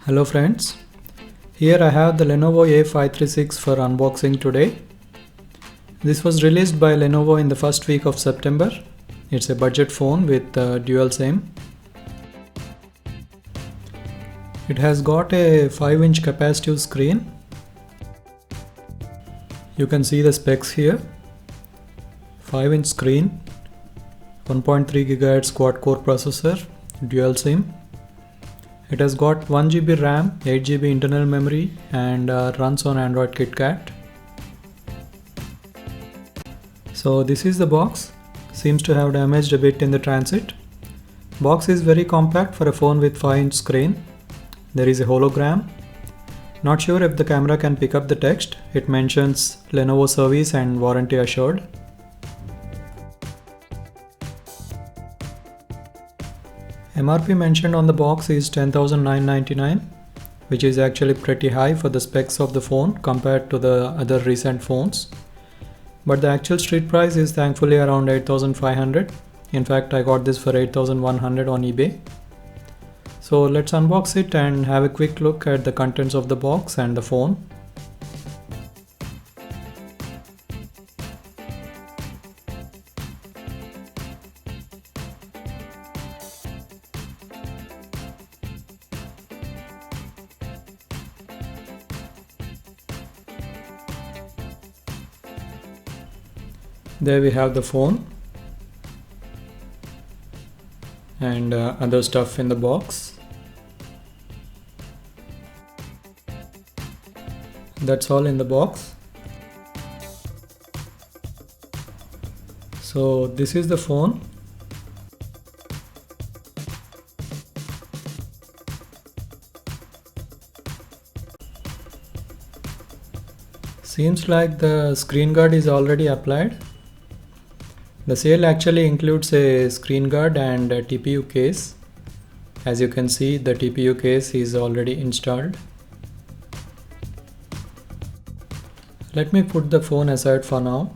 Hello friends, here I have the Lenovo A536 for unboxing today. This was released by Lenovo in the first week of September. It's a budget phone with dual SIM. It has got a 5-inch capacitive screen. You can see the specs here. 5-inch screen, 1.3 GHz quad-core processor, dual SIM. It has got 1 GB RAM, 8 GB internal memory and runs on Android KitKat. So this is the box. Seems to have damaged a bit in the transit. Box is very compact for a phone with 5-inch screen. There is a hologram. Not sure if the camera can pick up the text. It mentions Lenovo service and warranty assured. MRP mentioned on the box is $10,999, which is actually pretty high for the specs of the phone compared to the other recent phones. But the actual street price is thankfully around $8,500. In fact, I got this for $8,100 on eBay. So let's unbox it and have a quick look at the contents of the box and the phone. There we have the phone and other stuff in the box. That's all in the box. So this is the phone. Seems like the screen guard is already applied. The sale actually includes a screen guard and a TPU case. As you can see, the TPU case is already installed. Let me put the phone aside for now.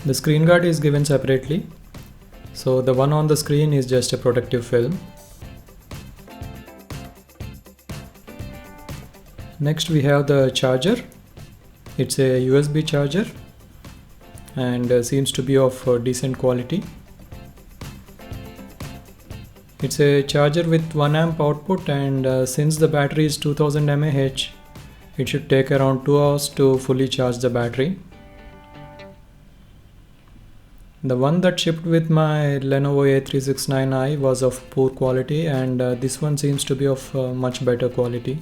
The screen guard is given separately, so the one on the screen is just a protective film. Next we have the charger. It's a USB charger and seems to be of decent quality. It's a charger with 1 amp output, and since the battery is 2000 mAh, it should take around 2 hours to fully charge the battery. The one that shipped with my Lenovo A369i was of poor quality, and this one seems to be of much better quality.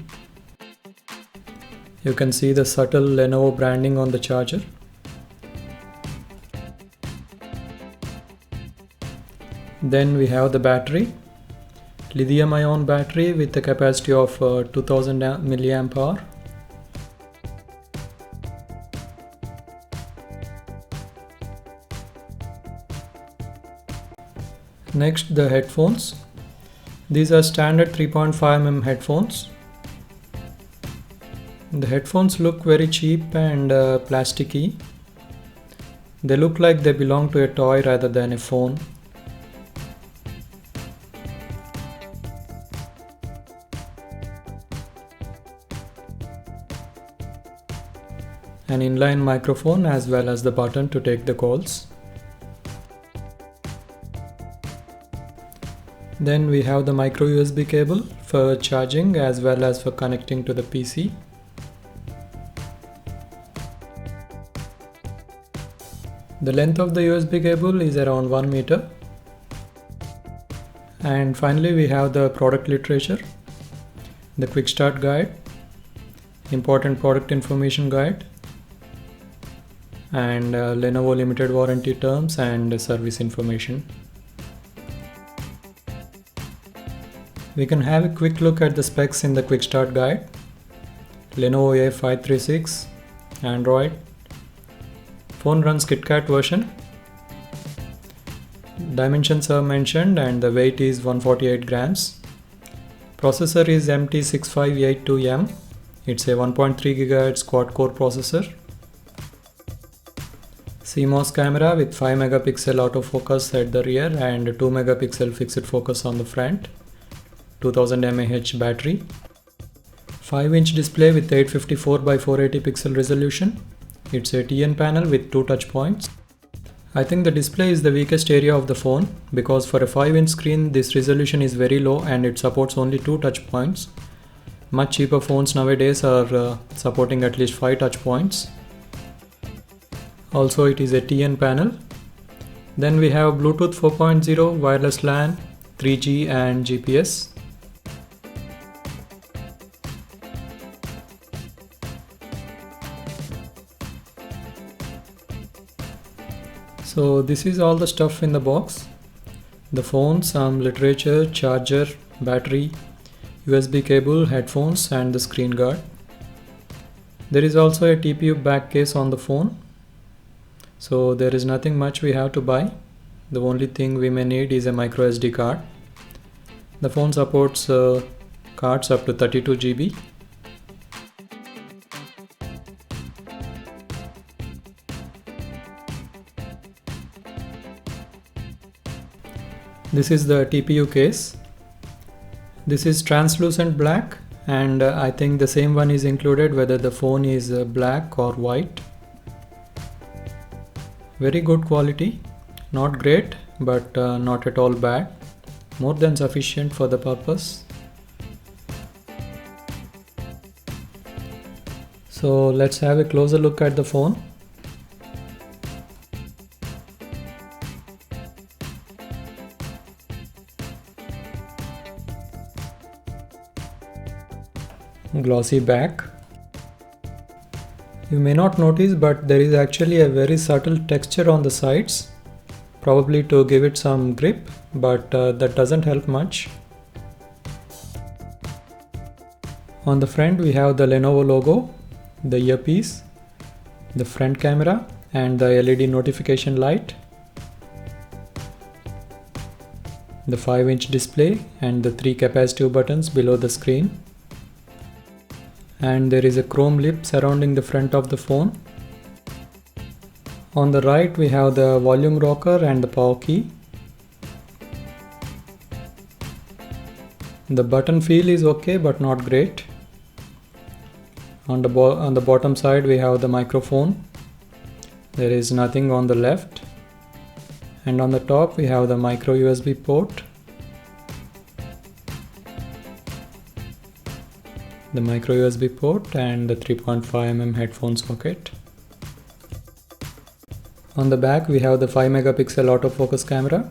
You can see the subtle Lenovo branding on the charger. Then we have the battery. Lithium-ion battery with a capacity of 2000 mAh. Next, the headphones. These are standard 3.5mm headphones. The headphones look very cheap and plasticky. They look like they belong to a toy rather than a phone. An inline microphone as well as the button to take the calls. Then we have the micro USB cable for charging as well as for connecting to the PC. The length of the USB cable is around 1 meter. And finally we have the product literature, the quick start guide, important product information guide, and Lenovo limited warranty terms and service information. We can have a quick look at the specs in the quick start guide. Lenovo A536, Android. Phone runs KitKat version. Dimensions are mentioned and the weight is 148 grams. Processor is MT6582M. It's a 1.3 GHz quad-core processor. CMOS camera with 5 megapixel autofocus at the rear and 2 megapixel fixed focus on the front. 2000 mAh battery, 5-inch display with 854 by 480 pixel resolution. It's a TN panel with 2 touch points. I think the display is the weakest area of the phone because for a 5-inch screen this resolution is very low and it supports only 2 touch points. Much cheaper phones nowadays are supporting at least 5 touch points. Also it is a TN panel. Then we have Bluetooth 4.0, wireless LAN, 3G and GPS. So this is all the stuff in the box. The phone, some literature, charger, battery, USB cable, headphones and the screen guard. There is also a TPU back case on the phone. So there is nothing much we have to buy. The only thing we may need is a micro SD card. The phone supports cards up to 32 GB. This is the TPU case. This is translucent black and I think the same one is included whether the phone is black or white. Very good quality, not great but not at all bad, more than sufficient for the purpose. So let's have a closer look at the phone. Glossy back. You may not notice but there is actually a very subtle texture on the sides, probably to give it some grip, but that doesn't help much. On the front we have the Lenovo logo, the earpiece, the front camera and the LED notification light, the 5-inch display and the 3 capacitive buttons below the screen. And there is a chrome lip surrounding the front of the phone. On the right we have the volume rocker and the power key. The button feel is okay but not great. On the bottom side we have the microphone. There is nothing on the left. And on the top we have the micro USB port, the micro USB port and the 3.5mm headphone socket. On the back we have the 5 megapixel autofocus camera.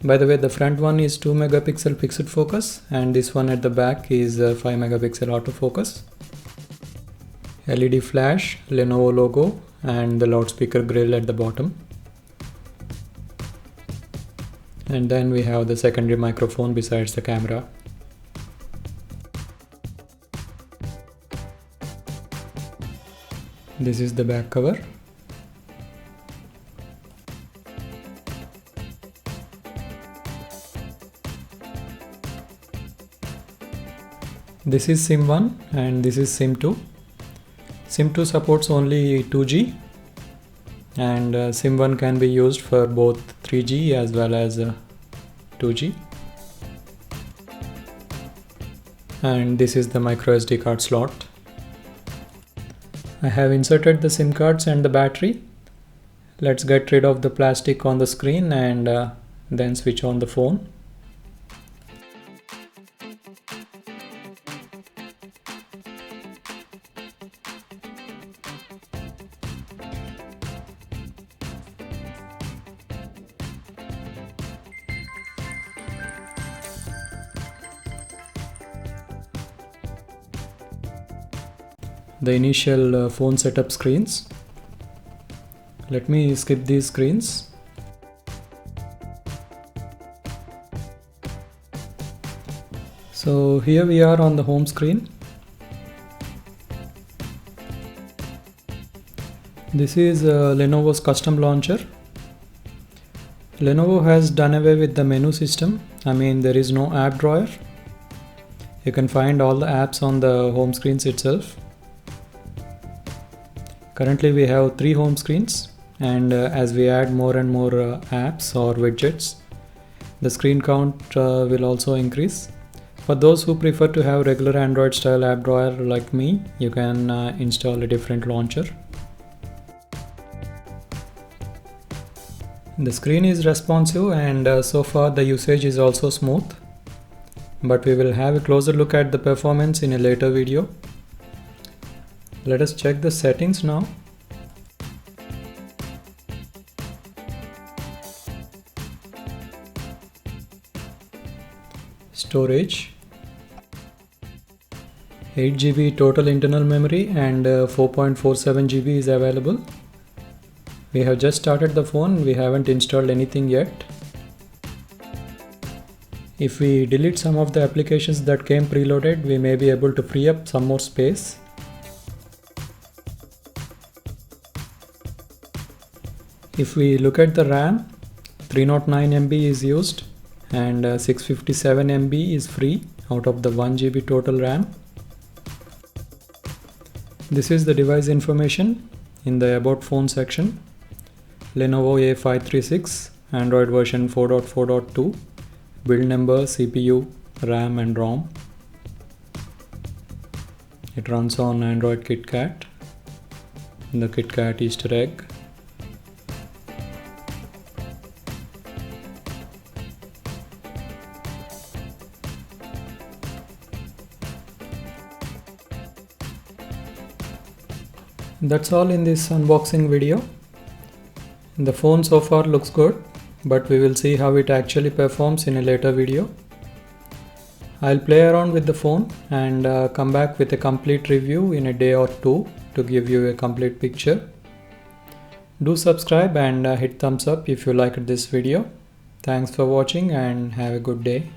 By the way, the front one is 2 megapixel fixed focus and this one at the back is 5 megapixel autofocus. LED flash, Lenovo logo and the loudspeaker grill at the bottom. And then we have the secondary microphone besides the camera. This is the back cover. This is SIM 1 and this is SIM 2. SIM 2 supports only 2G and SIM 1 can be used for both 3G as well as 2G. And this is the micro SD card slot. I have inserted the SIM cards and the battery. Let's get rid of the plastic on the screen and then switch on the phone. The initial phone setup screens. Let me skip these screens. So here we are on the home screen. This is Lenovo's custom launcher. Lenovo has done away with the menu system. I mean, there is no app drawer. You can find all the apps on the home screens itself. Currently we have 3 home screens, and as we add more and more apps or widgets, the screen count will also increase. For those who prefer to have regular Android style app drawer like me, you can install a different launcher. The screen is responsive and so far the usage is also smooth. But we will have a closer look at the performance in a later video. Let us check the settings now. Storage, 8 GB total internal memory and 4.47 GB is available. We have just started the phone, we haven't installed anything yet. If we delete some of the applications that came preloaded, we may be able to free up some more space. If we look at the RAM, 309 MB is used and 657 MB is free out of the 1 GB total RAM. This is the device information in the About Phone section. Lenovo A536, Android version 4.4.2, build number, CPU, RAM and ROM. It runs on Android KitKat, the KitKat Easter egg. That's all in this unboxing video. The phone so far looks good, but we will see how it actually performs in a later video. I'll play around with the phone and come back with a complete review in a day or two to give you a complete picture. Do subscribe and hit thumbs up if you liked this video. Thanks for watching and have a good day.